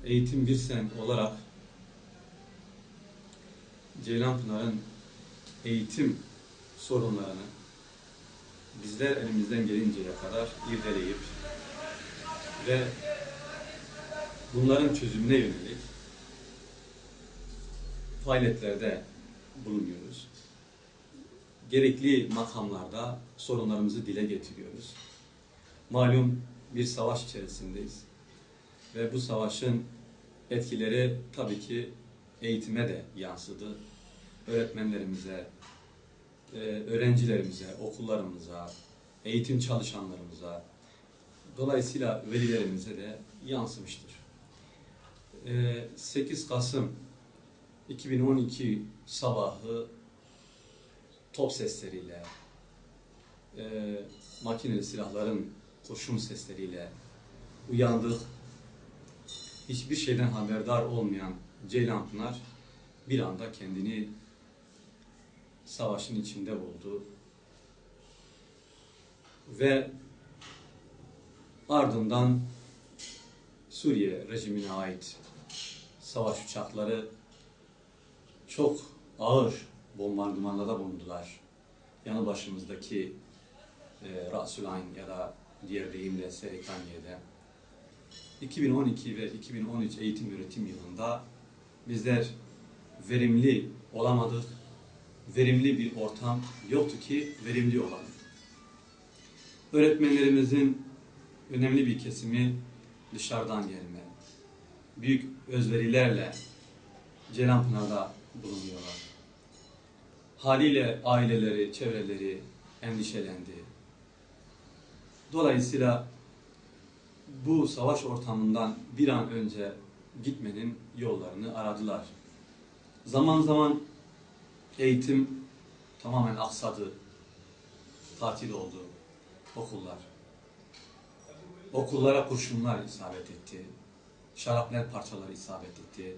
Eğitim Birsen olarak Ceylanpınar'ın eğitim sorunlarını bizler elimizden gelinceye kadar irdeleyip ve bunların çözümüne yönelik faaliyetlerde bulunuyoruz. Gerekli makamlarda sorunlarımızı dile getiriyoruz. Malum bir savaş içerisindeyiz ve bu savaşın etkileri tabii ki eğitime de yansıdı. Öğretmenlerimize, öğrencilerimize, okullarımıza, eğitim çalışanlarımıza, dolayısıyla velilerimize de yansımıştır. 8 Kasım 2012 sabahı top sesleriyle, makineli silahların kurşun sesleriyle uyandık. Hiçbir şeyden haberdar olmayan Ceylanpınar bir anda kendini savaşın içinde buldu. Ve ardından Suriye rejimine ait savaş uçakları çok ağır bombardımanlarda bulundular. Yanı başımızdaki Rasulayn ya da diğer deyimle Serikaniye'de. 2012 ve 2013 eğitim öğretim yılında bizler verimli olamadık. Verimli bir ortam yoktu ki verimli olalım. Öğretmenlerimizin önemli bir kesimi dışarıdan gelme. Büyük özverilerle Ceylanpınar'da bulunuyorlar. Haliyle aileleri, çevreleri endişelendi. Dolayısıyla bu savaş ortamından bir an önce gitmenin yollarını aradılar. Zaman zaman eğitim tamamen aksadı, tatil oldu okullar. Okullara kurşunlar isabet etti, şarapnel parçaları isabet etti,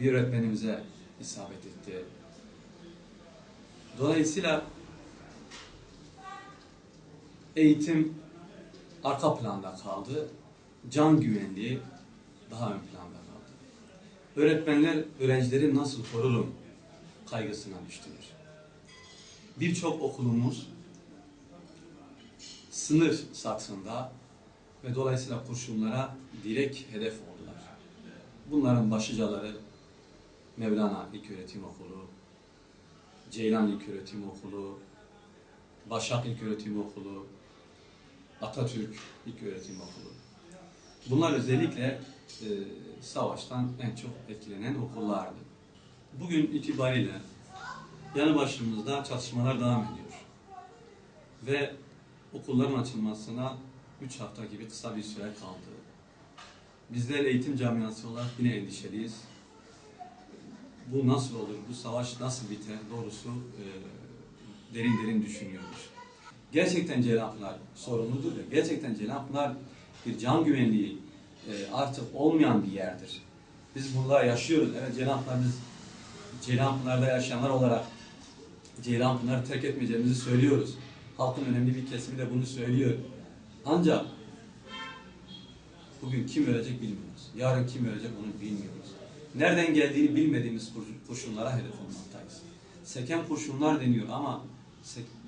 bir öğretmenimize isabet etti. Dolayısıyla eğitim arka planda kaldı, can güvenliği daha ön planda kaldı. Öğretmenler öğrencileri nasıl korurum kaygısına düştüler. Birçok okulumuz sınır saksında ve dolayısıyla kurşunlara direkt hedef oldular. Bunların başlıcaları Mevlana İlköğretim Okulu, Ceylan İlköğretim Okulu, Başak İlköğretim Okulu, Atatürk İlköğretim Okulu. Bunlar özellikle savaştan en çok etkilenen okullardı. Bugün itibariyle yanı başımızda çatışmalar devam ediyor. Ve okulların açılmasına 3 hafta gibi kısa bir süre kaldı. Bizler eğitim camiası olarak yine endişeliyiz. Bu nasıl olur, bu savaş nasıl biter doğrusu derin derin düşünüyoruz. Gerçekten Ceylanpınar sorumludur ve gerçekten Ceylanpınar bir can güvenliği artık olmayan bir yerdir. Biz burada yaşıyoruz. Evet, biz Ceylanpınar'da yaşayanlar olarak Ceylanpınar'ı terk etmeyeceğimizi söylüyoruz. Halkın önemli bir kesimi de bunu söylüyor. Ancak bugün kim ölecek bilmiyoruz. Yarın kim ölecek onu bilmiyoruz. Nereden geldiğini bilmediğimiz kurşunlara hedef olmaktayız. Seken kurşunlar deniyor ama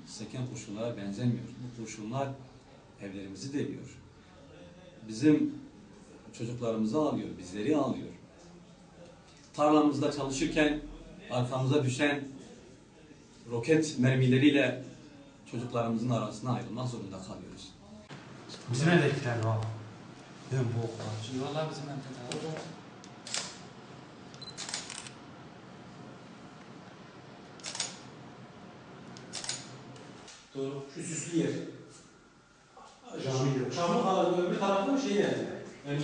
seken kurşunlara benzemiyor. Bu kurşunlar evlerimizi deliyor. Bizim çocuklarımızı alıyor, bizleri alıyor. Tarlamızda çalışırken arkamıza düşen roket mermileriyle çocuklarımızın arasına ayrılmak zorunda kalıyoruz. Bizim evdekiler var. Ben bu oklar. Valla bizim evdekiler var. Doğru. Şu süslü yer. Cami yok. Çamlık Ağa'nın öbür tarafı mı şey yani?